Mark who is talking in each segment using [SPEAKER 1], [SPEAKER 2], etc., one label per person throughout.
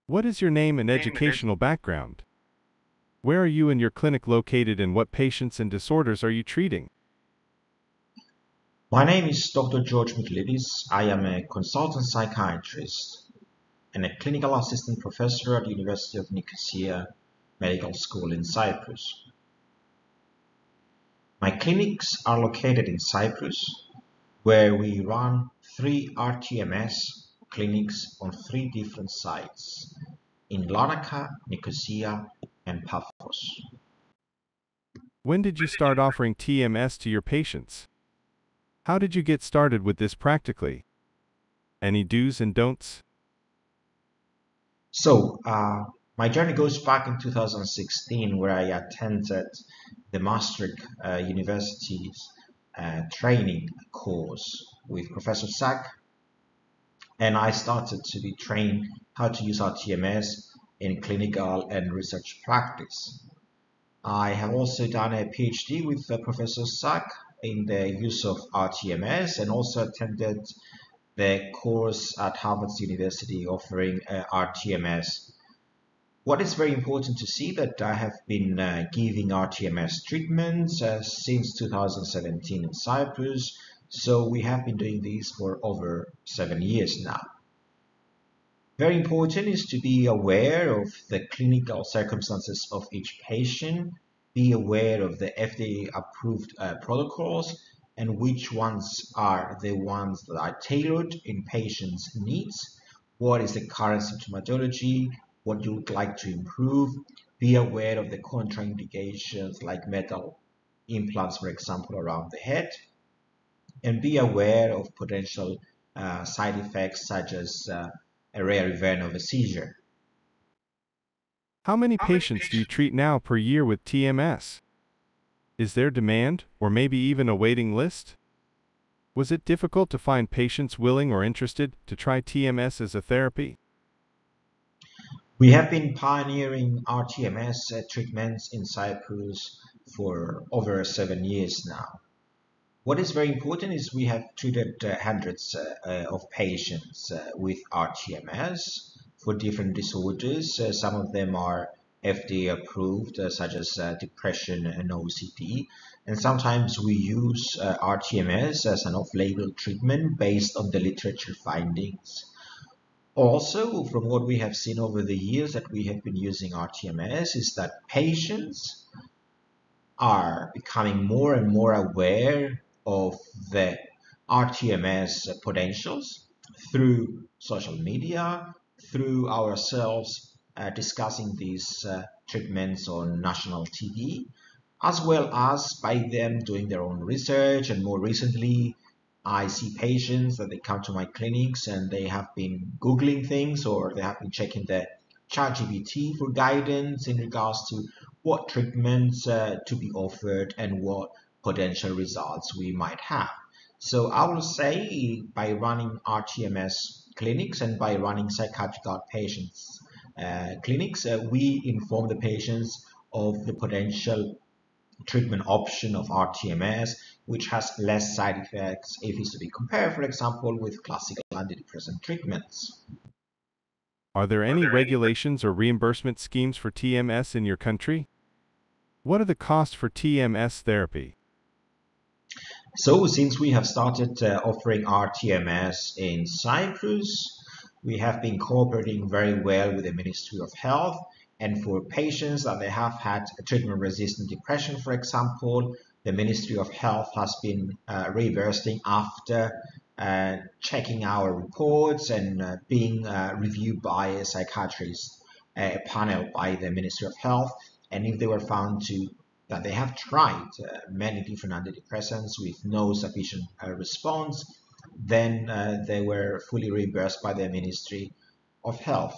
[SPEAKER 1] What is your name and educational background? Where are you and your clinic located and what patients and disorders are you treating?
[SPEAKER 2] My name is Dr. George Mikellides. I am a consultant psychiatrist and a clinical assistant professor at the University of Nicosia Medical School in Cyprus. My clinics are located in Cyprus, where we run 3 rTMS clinics on 3 different sites in Larnaca, Nicosia, and Paphos.
[SPEAKER 1] When did you start offering TMS to your patients? How did you get started with this practically? Any do's and don'ts?
[SPEAKER 2] So, my journey goes back in 2016, where I attended the Maastricht University's training course with Professor Sack, and I started to be trained how to use rTMS in clinical and research practice. I have also done a PhD with Professor Sack in the use of rTMS and also attended the course at Harvard University offering rTMS. What is very important to see that I have been giving rTMS treatments since 2017 in Cyprus, so we have been doing this for over 7 years now. Very important is to be aware of the clinical circumstances of each patient, be aware of the FDA approved protocols and which ones are the ones that are tailored in patients' needs, what is the current symptomatology, what you would like to improve, be aware of the contraindications like metal implants, for example, around the head, and be aware of potential side effects such as a rare event of a seizure.
[SPEAKER 1] How many patients do you treat now per year with TMS? Is there demand, or maybe even a waiting list? Was it difficult to find patients willing or interested to try TMS as a therapy?
[SPEAKER 2] We have been pioneering rTMS treatments in Cyprus for over 7 years now. What is very important is we have treated hundreds of patients with rTMS for different disorders. Some of them are FDA approved, such as depression and OCD. And sometimes we use rTMS as an off-label treatment based on the literature findings. Also, from what we have seen over the years that we have been using rTMS is that patients are becoming more and more aware of the rTMS potentials through social media, through ourselves discussing these treatments on national TV, as well as by them doing their own research. And more recently, I see patients that they come to my clinics and they have been Googling things or they have been checking the ChatGPT for guidance in regards to what treatments to be offered and what potential results we might have. So I will say by running rTMS clinics and by running psychiatric outpatients clinics, we inform the patients of the potential treatment option of rTMS, which has less side effects if it's to be compared, for example, with classical antidepressant treatments.
[SPEAKER 1] Are there any regulations or reimbursement schemes for TMS in your country? What are the costs for TMS therapy?
[SPEAKER 2] So since we have started offering rTMS in Cyprus, we have been cooperating very well with the Ministry of Health. And for patients that they have had treatment-resistant depression, for example, the Ministry of Health has been reimbursing after checking our reports and being reviewed by a psychiatrist panel by the Ministry of Health. And if they were found that they have tried many different antidepressants with no sufficient response, then they were fully reimbursed by the Ministry of Health.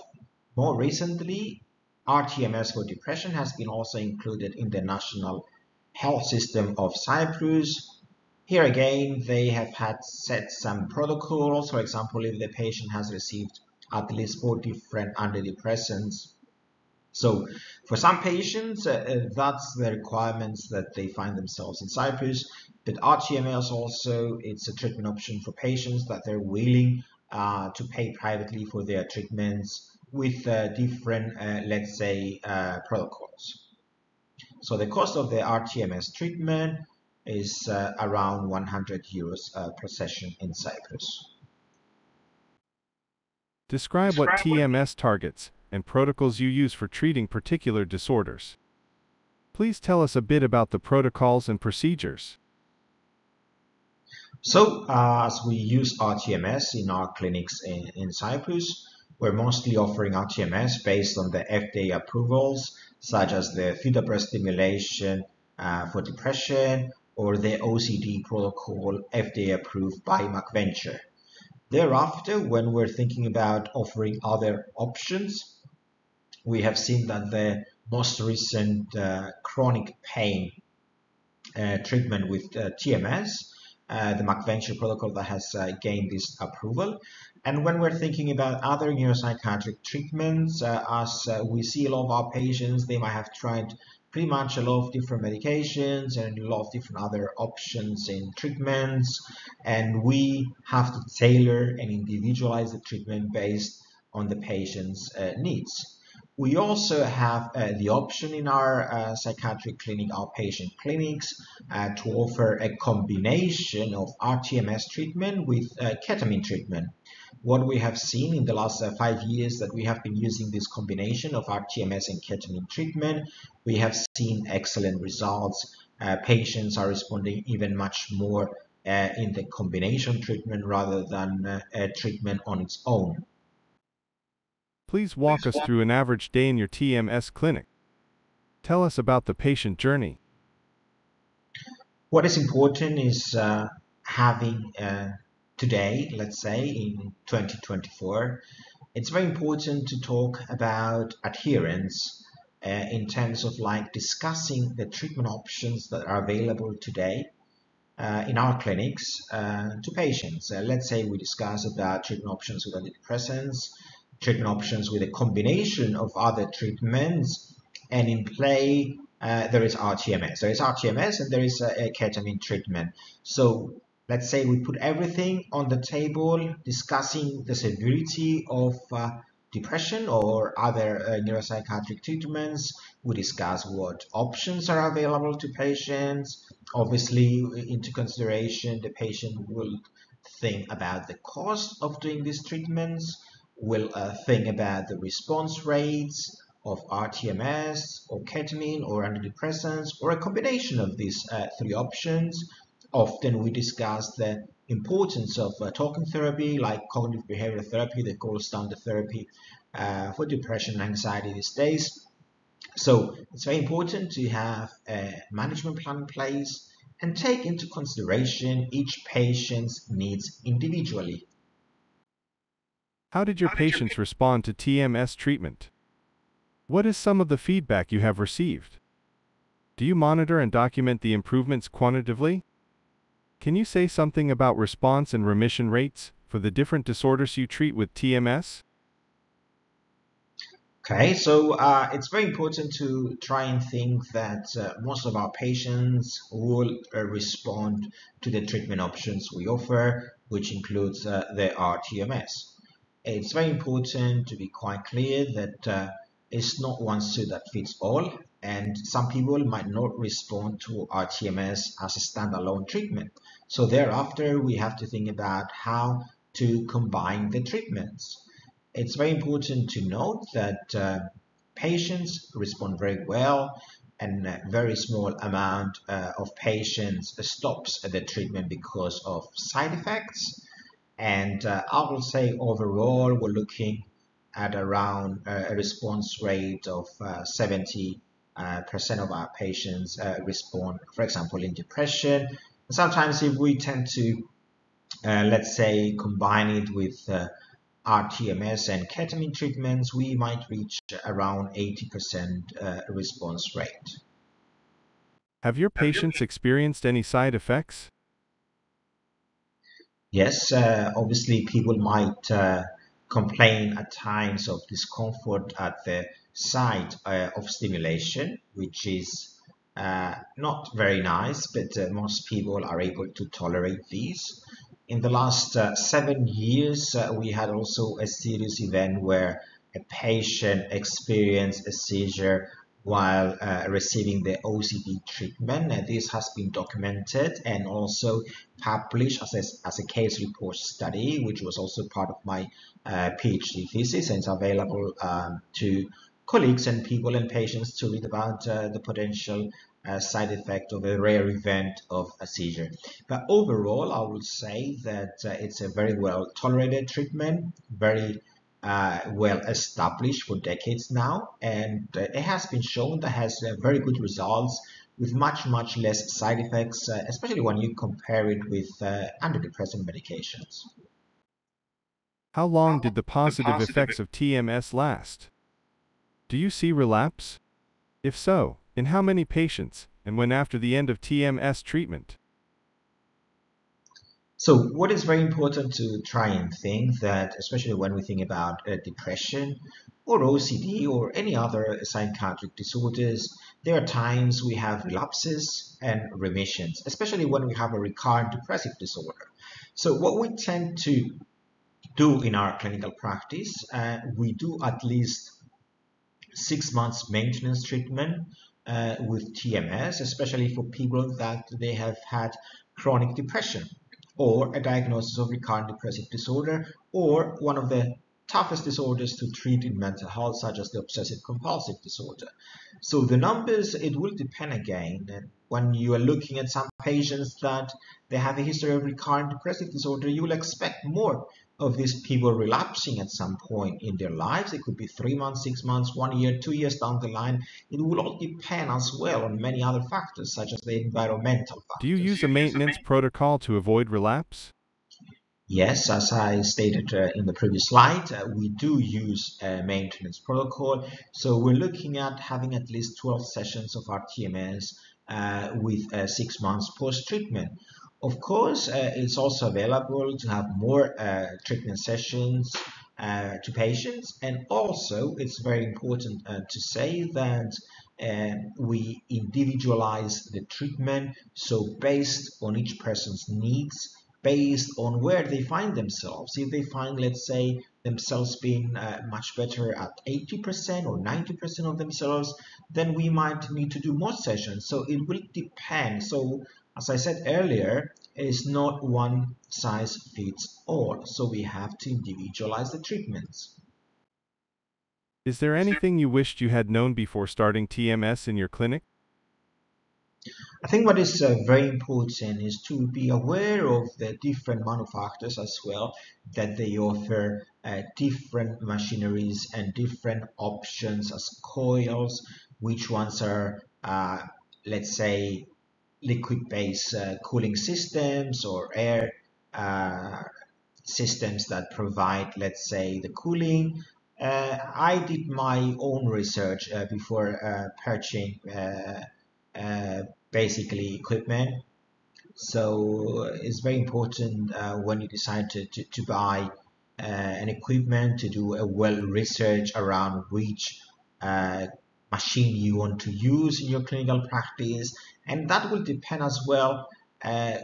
[SPEAKER 2] More recently, rTMS for depression has been also included in the National Health System of Cyprus. Here again, they have had set some protocols. For example, if the patient has received at least 4 different antidepressants. So for some patients, that's the requirements that they find themselves in Cyprus. But rTMS also, it's a treatment option for patients that they're willing to pay privately for their treatments with different, let's say, protocols. So the cost of the rTMS treatment is around 100 euros per session in Cyprus.
[SPEAKER 1] Describe what TMS targets and protocols you use for treating particular disorders. Please tell us a bit about the protocols and procedures.
[SPEAKER 2] So as we use rTMS in our clinics in Cyprus, we're mostly offering rTMS based on the FDA approvals, such as the theta breast stimulation for depression or the OCD protocol FDA approved by McVenture. Thereafter, when we're thinking about offering other options, we have seen that the most recent chronic pain treatment with TMS, the McVenture protocol that has gained this approval. And when we're thinking about other neuropsychiatric treatments, as we see a lot of our patients, they might have tried pretty much a lot of different medications and a lot of different other options in treatments. And we have to tailor and individualize the treatment based on the patient's needs. We also have the option in our psychiatric clinic, outpatient clinics, to offer a combination of rTMS treatment with ketamine treatment. What we have seen in the last 5 years that we have been using this combination of rTMS and ketamine treatment, we have seen excellent results. Patients are responding even much more in the combination treatment rather than treatment on its own.
[SPEAKER 1] Please walk us through an average day in your TMS clinic. Tell us about the patient journey.
[SPEAKER 2] What is important is having today, let's say in 2024, it's very important to talk about adherence in terms of like discussing the treatment options that are available today in our clinics to patients. Let's say we discuss about treatment options with antidepressants, treatment options with a combination of other treatments, and in play there is rTMS. There is rTMS and there is a ketamine treatment. So let's say we put everything on the table, discussing the severity of depression or other neuropsychiatric treatments. We discuss what options are available to patients. Obviously, into consideration, the patient will think about the cost of doing these treatments, will think about the response rates of rTMS or ketamine or antidepressants or a combination of these three options. Often we discuss the importance of talking therapy like cognitive behavioral therapy, the gold standard therapy for depression and anxiety these days. So it's very important to have a management plan in place and take into consideration each patient's needs individually.
[SPEAKER 1] How did your patients respond to TMS treatment? What is some of the feedback you have received? Do you monitor and document the improvements quantitatively? Can you say something about response and remission rates for the different disorders you treat with TMS?
[SPEAKER 2] Okay, so it's very important to try and think that most of our patients will respond to the treatment options we offer, which includes the rTMS. It's very important to be quite clear that it's not one suit that fits all, and some people might not respond to rTMS as a standalone treatment. So thereafter, we have to think about how to combine the treatments. It's very important to note that patients respond very well, and a very small amount of patients stops the treatment because of side effects. And I will say overall, we're looking at around a response rate of 70% of our patients respond, for example, in depression. Sometimes if we tend to, let's say, combine it with rTMS and ketamine treatments, we might reach around 80% response rate.
[SPEAKER 1] Have your patients experienced any side effects?
[SPEAKER 2] Yes, obviously people might complain at times of discomfort at the site of stimulation, which is not very nice, but most people are able to tolerate these. In the last 7 years, we had also a serious event where a patient experienced a seizure while receiving the OCD treatment. This has been documented and also published as a case report study, which was also part of my PhD thesis, and it's available to colleagues and people and patients to read about the potential side effect of a rare event of a seizure. But overall, I would say that it's a very well tolerated treatment, very well established for decades now, and it has been shown that has very good results with much less side effects, especially when you compare it with antidepressant medications.
[SPEAKER 1] How long did the positive effects of TMS last? Do you see relapse? If so, in how many patients, and when after the end of TMS treatment?
[SPEAKER 2] So what is very important to try and think that, especially when we think about depression or OCD or any other psychiatric disorders, there are times we have relapses and remissions, especially when we have a recurrent depressive disorder. So what we tend to do in our clinical practice, we do at least 6 months maintenance treatment with TMS, especially for people that they have had chronic depression or a diagnosis of recurrent depressive disorder or one of the toughest disorders to treat in mental health, such as the obsessive compulsive disorder. So the numbers, it will depend again. And when you are looking at some patients that they have a history of recurrent depressive disorder, you will expect more of these people relapsing at some point in their lives. It could be 3 months, 6 months, 1 year, 2 years down the line. It will all depend as well on many other factors, such as the environmental
[SPEAKER 1] Do you
[SPEAKER 2] factors.
[SPEAKER 1] use a maintenance protocol to avoid relapse?
[SPEAKER 2] Yes, as I stated in the previous slide, we do use a maintenance protocol. So we're looking at having at least 12 sessions of rTMS with 6 months post-treatment. Of course, it's also available to have more treatment sessions to patients. And also, it's very important to say that we individualize the treatment. So based on each person's needs, based on where they find themselves. If they find, let's say, themselves being much better at 80% or 90% of themselves, then we might need to do more sessions. So it will depend. So as I said earlier, it's not one size fits all. So we have to individualize the treatments.
[SPEAKER 1] Is there anything you wished you had known before starting TMS in your clinic?
[SPEAKER 2] I think what is very important is to be aware of the different manufacturers as well, that they offer different machineries and different options as coils, which ones are, let's say, liquid-based cooling systems or air systems that provide, let's say, the cooling. I did my own research before purchasing uh, basically equipment. So it's very important when you decide to buy an equipment to do a well research around which uh, machine you want to use in your clinical practice, and that will depend as well uh,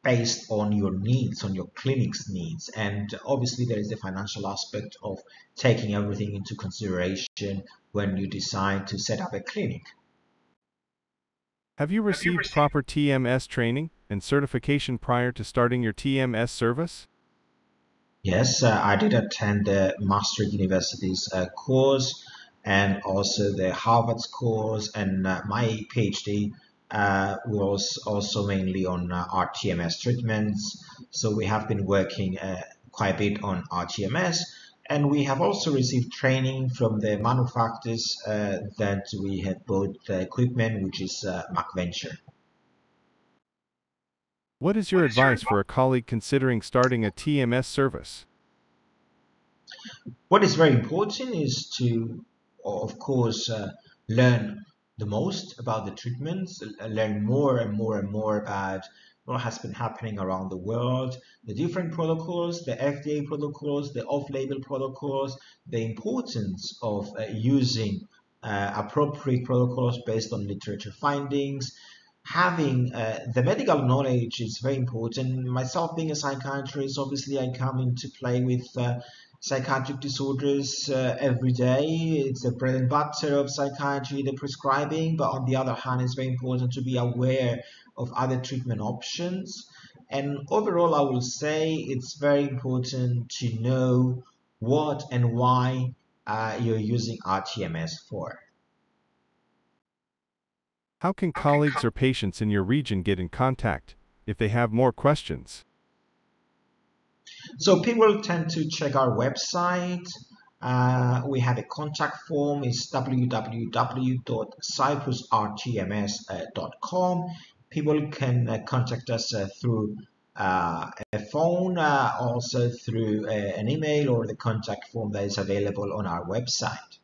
[SPEAKER 2] based on your needs, on your clinic's needs. And obviously there is the financial aspect of taking everything into consideration when you decide to set up a clinic.
[SPEAKER 1] Have you received proper TMS training and certification prior to starting your TMS service?
[SPEAKER 2] Yes, I did attend the Master University's course and also the Harvard's course, and my PhD was also mainly on rTMS treatments. So we have been working quite a bit on rTMS, and we have also received training from the manufacturers that we had bought the equipment, which is MacVenture.
[SPEAKER 1] What is your advice for a colleague considering starting a TMS service?
[SPEAKER 2] What is very important is to, of course, learn the most about the treatments, learn more and more and more about what has been happening around the world, the different protocols, the FDA protocols, the off-label protocols, the importance of using appropriate protocols based on literature findings. Having the medical knowledge is very important. Myself being a psychiatrist, obviously I come into play with psychiatric disorders every day. It's the bread and butter of psychiatry, the prescribing, but on the other hand, it's very important to be aware of other treatment options. And overall, I will say it's very important to know what and why you're using rTMS for.
[SPEAKER 1] How can colleagues or patients in your region get in contact if they have more questions?
[SPEAKER 2] So people tend to check our website. We have a contact form. It's www.cyprusrtms.com. People can contact us through a phone, also through an email or the contact form that is available on our website.